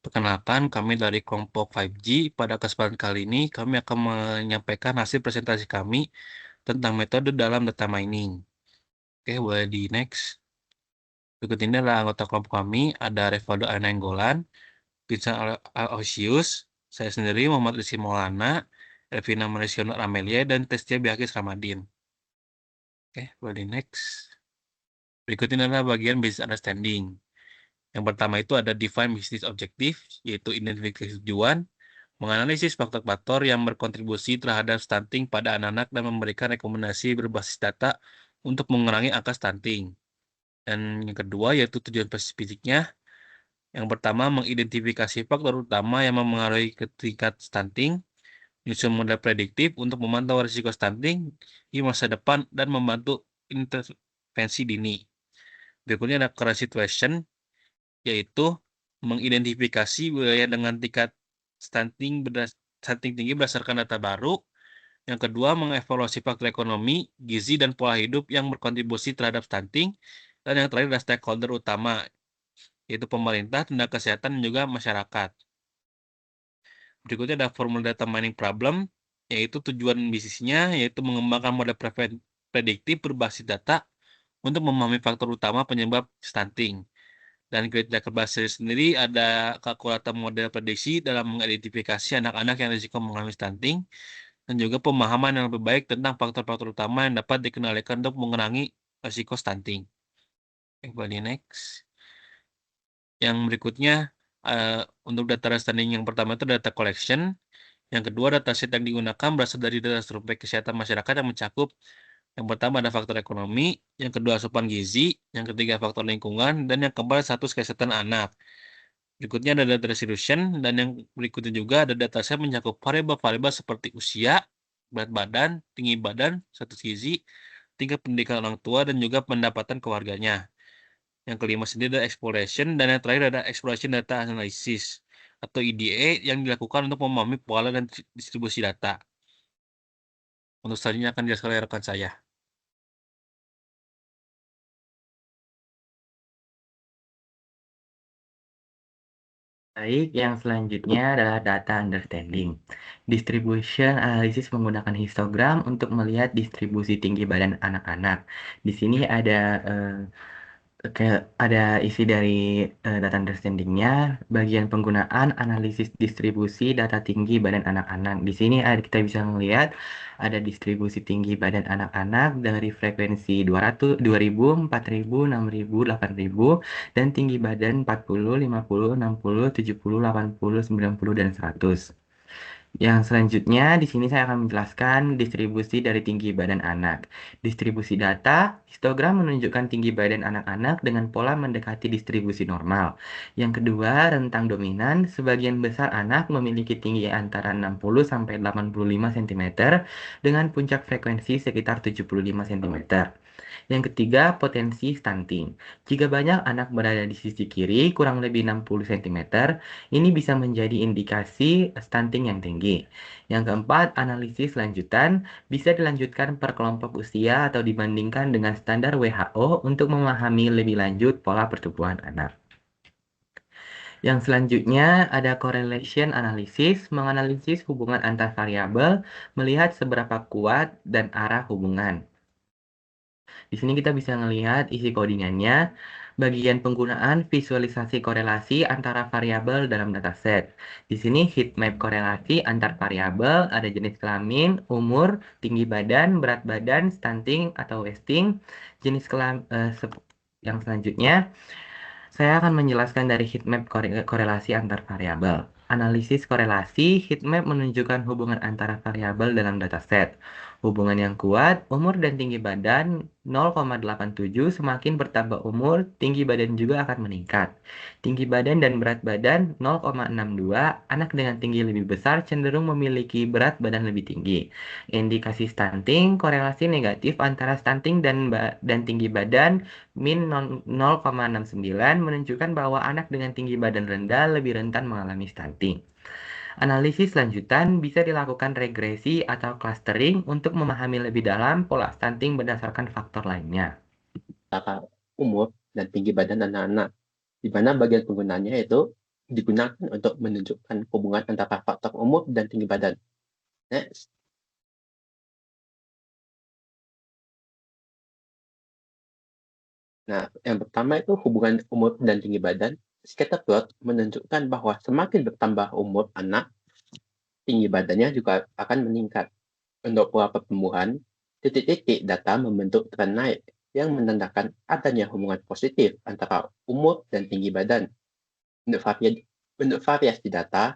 Perkenalkan, kami dari kelompok 5G. Pada kesempatan kali ini, kami akan menyampaikan hasil presentasi kami tentang metode dalam data mining. Oke, boleh di next. Berikut ini adalah anggota kelompok kami, ada Revaldo Anenggolan, Vincent Aloysius, saya sendiri Muhammad Rizky Maulana, Elvina Marisionor Amelia, dan Testia Biakis Ramadin. Oke, boleh di next. Berikut ini adalah bagian business understanding. Yang pertama itu ada define business objective, yaitu identifikasi tujuan, menganalisis faktor-faktor yang berkontribusi terhadap stunting pada anak-anak dan memberikan rekomendasi berbasis data untuk mengurangi angka stunting. Dan yang kedua yaitu tujuan spesifiknya. Yang pertama mengidentifikasi faktor utama yang mempengaruhi ke tingkat stunting, menyusun model prediktif untuk memantau risiko stunting di masa depan dan membantu intervensi dini. Berikutnya ada current situation, yaitu mengidentifikasi wilayah dengan tingkat stunting tinggi berdasarkan data baru. Yang kedua, mengevaluasi faktor ekonomi, gizi, dan pola hidup yang berkontribusi terhadap stunting. Dan yang terakhir adalah stakeholder utama, yaitu pemerintah, tenaga kesehatan, dan juga masyarakat. Berikutnya ada formula data mining problem, yaitu tujuan bisnisnya, yaitu mengembangkan model prediktif berbasis data untuk memahami faktor utama penyebab stunting. Dan kriteria berbasis sendiri ada kalkulator model prediksi dalam mengidentifikasi anak-anak yang risiko mengalami stunting, dan juga pemahaman yang lebih baik tentang faktor-faktor utama yang dapat dikendalikan untuk mengurangi risiko stunting. Kembali next. Yang berikutnya, untuk data understanding yang pertama itu data collection. Yang kedua, dataset yang digunakan berasal dari data survei kesehatan masyarakat yang mencakup yang pertama ada faktor ekonomi, yang kedua asupan gizi, yang ketiga faktor lingkungan, dan yang keempat status kesehatan anak. Berikutnya ada data resolution, dan yang berikutnya juga ada dataset mencakup variabel-variabel seperti usia, berat badan, tinggi badan, status gizi, tingkat pendidikan orang tua, dan juga pendapatan keluarganya. Yang kelima sendiri ada exploration, dan yang terakhir ada exploration data analysis atau EDA yang dilakukan untuk memahami pola dan distribusi data. Untuk selanjutnya akan dijelaskan oleh rekan saya. Baik, yang selanjutnya adalah data understanding. Distribution analysis menggunakan histogram untuk melihat distribusi tinggi badan anak-anak. Di sini ada isi dari data understanding-nya, bagian penggunaan analisis distribusi data tinggi badan anak-anak. Di sini kita bisa melihat ada distribusi tinggi badan anak-anak dari frekuensi 200, 2000, 4000, 6000, 8000, dan tinggi badan 40, 50, 60, 70, 80, 90, dan 100. Yang selanjutnya, di sini saya akan menjelaskan distribusi dari tinggi badan anak. Distribusi data, histogram menunjukkan tinggi badan anak-anak dengan pola mendekati distribusi normal. Yang kedua, rentang dominan, sebagian besar anak memiliki tinggi antara 60 sampai 85 cm dengan puncak frekuensi sekitar 75 cm. Yang ketiga, potensi stunting. Jika banyak anak berada di sisi kiri, kurang lebih 60 cm, ini bisa menjadi indikasi stunting yang tinggi. Yang keempat, analisis lanjutan bisa dilanjutkan per kelompok usia atau dibandingkan dengan standar WHO untuk memahami lebih lanjut pola pertumbuhan anak. Yang selanjutnya ada correlation analysis, menganalisis hubungan antar variabel, melihat seberapa kuat dan arah hubungan. Di sini kita bisa melihat isi codingannya, bagian penggunaan visualisasi korelasi antara variabel dalam dataset. Di sini heat map korelasi antar variabel, ada jenis kelamin, umur, tinggi badan, berat badan, stunting atau wasting. Yang selanjutnya, saya akan menjelaskan dari heatmap korelasi antar variabel. Analisis korelasi, heatmap menunjukkan hubungan antara variabel dalam dataset. Hubungan yang kuat, umur dan tinggi badan 0,87, semakin bertambah umur, tinggi badan juga akan meningkat. Tinggi badan dan berat badan 0,62, anak dengan tinggi lebih besar cenderung memiliki berat badan lebih tinggi. Indikasi stunting, korelasi negatif antara stunting dan tinggi badan min 0,69 menunjukkan bahwa anak dengan tinggi badan rendah lebih rentan mengalami stunting. Analisis lanjutan bisa dilakukan regresi atau clustering untuk memahami lebih dalam pola stunting berdasarkan faktor lainnya. Umur dan tinggi badan anak-anak, di mana bagian penggunaannya itu digunakan untuk menunjukkan hubungan antara faktor umur dan tinggi badan. Next. Nah, yang pertama itu hubungan umur dan tinggi badan. Scatter plot menunjukkan bahwa semakin bertambah umur anak, tinggi badannya juga akan meningkat. Untuk pola pertumbuhan, titik-titik data membentuk tren naik yang menandakan adanya hubungan positif antara umur dan tinggi badan. Untuk variasi data,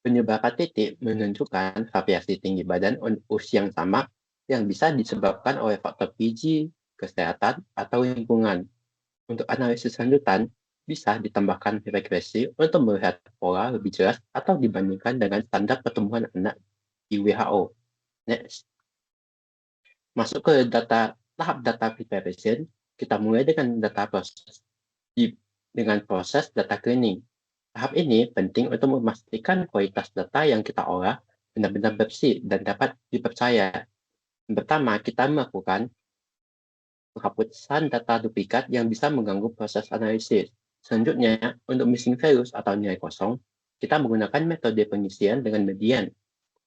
penyebaran titik menunjukkan variasi tinggi badan untuk usia yang sama yang bisa disebabkan oleh faktor gizi, kesehatan, atau lingkungan. Untuk analisis lanjutan, bisa ditambahkan regresi untuk melihat pola lebih jelas atau dibandingkan dengan standar pertumbuhan anak di WHO. Next. Masuk ke tahap data preparation, kita mulai dengan proses data cleaning. Tahap ini penting untuk memastikan kualitas data yang kita olah benar-benar bersih dan dapat dipercaya. Yang pertama, kita melakukan penghapusan data duplikat yang bisa mengganggu proses analisis. Selanjutnya, untuk missing values atau nilai kosong, kita menggunakan metode pengisian dengan median.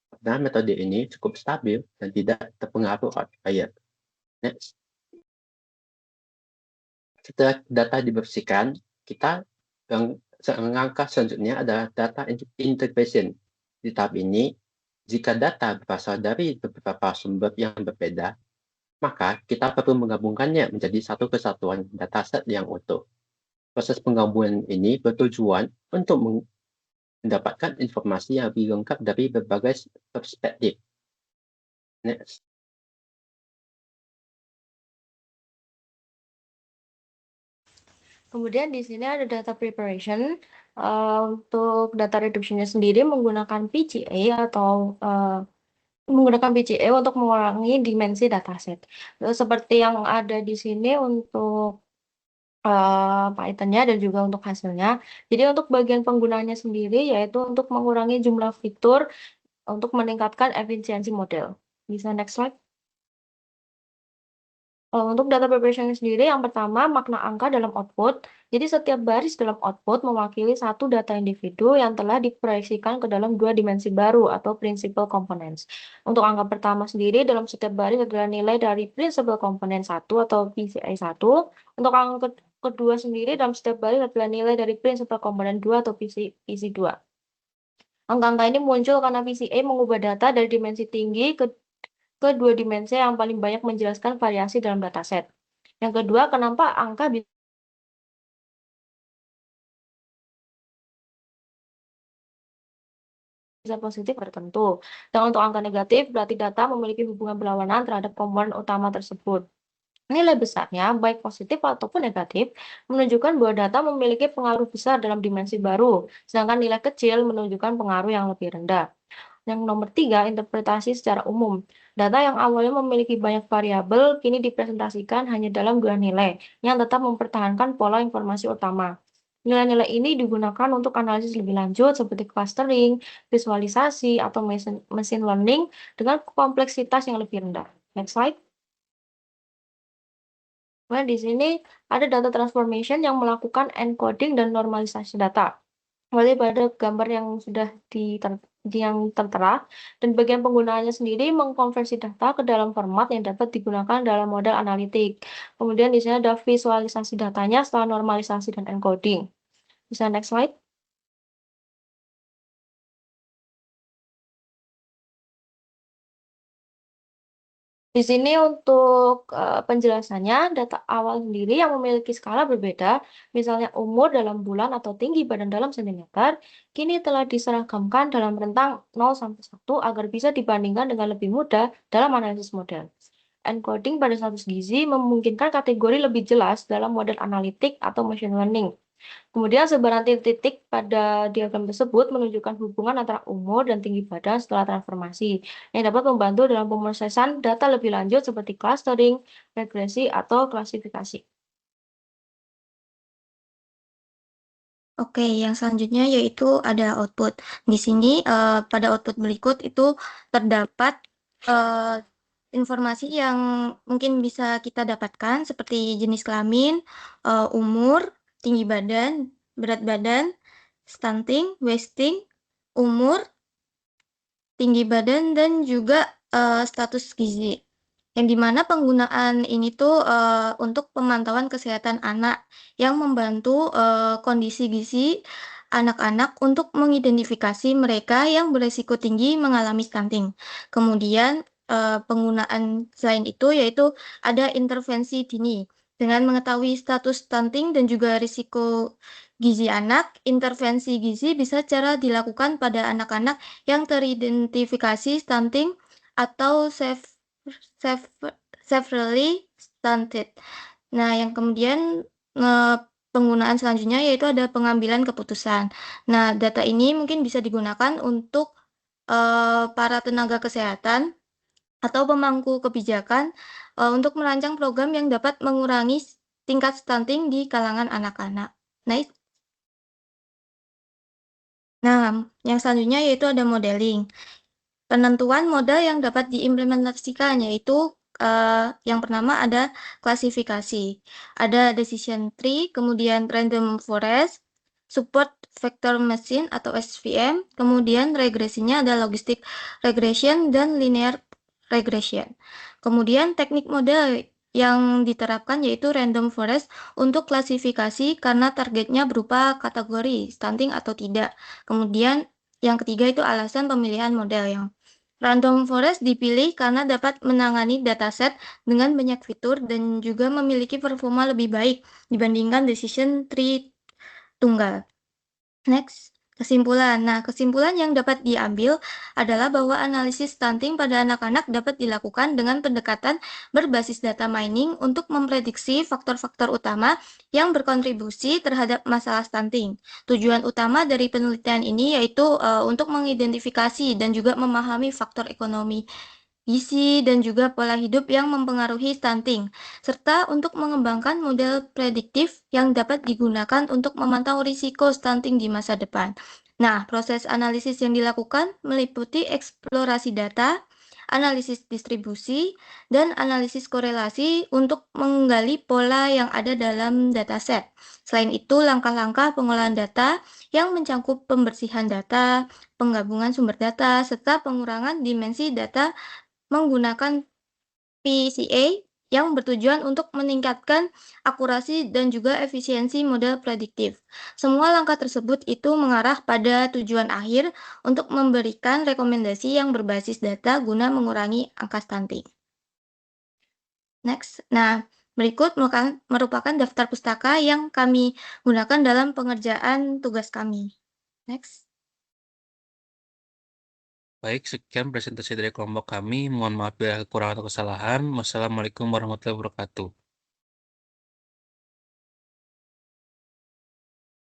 Karena metode ini cukup stabil dan tidak terpengaruh outlier. Next. Setelah data dibersihkan, langkah selanjutnya adalah data integration. Di tahap ini, jika data berasal dari beberapa sumber yang berbeda, maka kita perlu menggabungkannya menjadi satu kesatuan dataset yang utuh. Proses penggabungan ini bertujuan untuk mendapatkan informasi yang lebih lengkap dari berbagai perspektif. Next. Kemudian di sini ada data preparation. Untuk data reduction-nya sendiri menggunakan PGA atau menggunakan PGA untuk mengurangi dimensi dataset. Seperti yang ada di sini untuk Python-nya dan juga untuk hasilnya. Jadi untuk bagian penggunaannya sendiri yaitu untuk mengurangi jumlah fitur untuk meningkatkan efisiensi model. Bisa next slide. Untuk data preparation sendiri, yang pertama makna angka dalam output. Jadi setiap baris dalam output mewakili satu data individu yang telah diproyeksikan ke dalam dua dimensi baru atau principal components. Untuk angka pertama sendiri dalam setiap baris adalah nilai dari principal component 1 atau PCI 1. Untuk angka kedua sendiri dalam setiap baris adalah nilai dari principal component 2 atau PC 2. Angka-angka ini muncul karena PCA mengubah data dari dimensi tinggi ke dua dimensi yang paling banyak menjelaskan variasi dalam dataset. Yang kedua, kenapa angka bisa positif tertentu. Dan untuk angka negatif, berarti data memiliki hubungan berlawanan terhadap komponen utama tersebut. Nilai besarnya, baik positif ataupun negatif, menunjukkan bahwa data memiliki pengaruh besar dalam dimensi baru, sedangkan nilai kecil menunjukkan pengaruh yang lebih rendah. Yang nomor 3, interpretasi secara umum. Data yang awalnya memiliki banyak variabel, kini dipresentasikan hanya dalam dua nilai, yang tetap mempertahankan pola informasi utama. Nilai-nilai ini digunakan untuk analisis lebih lanjut seperti clustering, visualisasi, atau machine learning dengan kompleksitas yang lebih rendah. Next slide. Nah, di sini ada data transformation yang melakukan encoding dan normalisasi data. Mulai pada gambar yang sudah yang tertera, dan bagian penggunaannya sendiri mengkonversi data ke dalam format yang dapat digunakan dalam model analitik. Kemudian di sini ada visualisasi datanya setelah normalisasi dan encoding. Bisa next slide. Di sini untuk penjelasannya, data awal sendiri yang memiliki skala berbeda, misalnya umur dalam bulan atau tinggi badan dalam sentimeter, kini telah diseragamkan dalam rentang 0 sampai 1 agar bisa dibandingkan dengan lebih mudah dalam analisis model. Encoding pada status gizi memungkinkan kategori lebih jelas dalam model analitik atau machine learning. Kemudian sebaran titik pada diagram tersebut menunjukkan hubungan antara umur dan tinggi badan setelah transformasi, yang dapat membantu dalam pemrosesan data lebih lanjut seperti clustering, regresi, atau klasifikasi. Oke, yang selanjutnya yaitu ada output. Di sini pada output berikut itu terdapat informasi yang mungkin bisa kita dapatkan seperti jenis kelamin, umur, tinggi badan, berat badan, stunting, wasting, umur, tinggi badan, dan juga status gizi. Yang dimana penggunaan ini tuh untuk pemantauan kesehatan anak yang membantu kondisi gizi anak-anak untuk mengidentifikasi mereka yang beresiko tinggi mengalami stunting. Kemudian penggunaan selain itu yaitu ada intervensi dini. Dengan mengetahui status stunting dan juga risiko gizi anak, intervensi gizi bisa cara dilakukan pada anak-anak yang teridentifikasi stunting atau severely stunted. Nah, yang kemudian penggunaan selanjutnya yaitu ada pengambilan keputusan. Nah, data ini mungkin bisa digunakan untuk para tenaga kesehatan atau pemangku kebijakan untuk merancang program yang dapat mengurangi tingkat stunting di kalangan anak-anak. Nah, yang selanjutnya yaitu ada modeling. Penentuan modal yang dapat diimplementasikan yaitu yang pertama ada klasifikasi, ada decision tree, kemudian random forest, support vector machine atau SVM, kemudian regresinya ada logistic regression dan linear regression. Kemudian teknik model yang diterapkan yaitu random forest untuk klasifikasi karena targetnya berupa kategori stunting atau tidak. Kemudian yang ketiga itu alasan pemilihan model yang random forest dipilih karena dapat menangani dataset dengan banyak fitur dan juga memiliki performa lebih baik dibandingkan decision tree tunggal. Next, kesimpulan. Nah, kesimpulan yang dapat diambil adalah bahwa analisis stunting pada anak-anak dapat dilakukan dengan pendekatan berbasis data mining untuk memprediksi faktor-faktor utama yang berkontribusi terhadap masalah stunting. Tujuan utama dari penelitian ini yaitu untuk mengidentifikasi dan juga memahami faktor ekonomi, gizi, dan juga pola hidup yang mempengaruhi stunting, serta untuk mengembangkan model prediktif yang dapat digunakan untuk memantau risiko stunting di masa depan. Nah, proses analisis yang dilakukan meliputi eksplorasi data, analisis distribusi, dan analisis korelasi untuk menggali pola yang ada dalam dataset. Selain itu, langkah-langkah pengolahan data yang mencakup pembersihan data, penggabungan sumber data, serta pengurangan dimensi data menggunakan PCA yang bertujuan untuk meningkatkan akurasi dan juga efisiensi model prediktif. Semua langkah tersebut itu mengarah pada tujuan akhir untuk memberikan rekomendasi yang berbasis data guna mengurangi angka stunting. Next, nah berikut merupakan daftar pustaka yang kami gunakan dalam pengerjaan tugas kami. Next. Baik, sekian presentasi dari kelompok kami. Mohon maaf bila kekurangan atau kesalahan. Wassalamualaikum warahmatullahi wabarakatuh.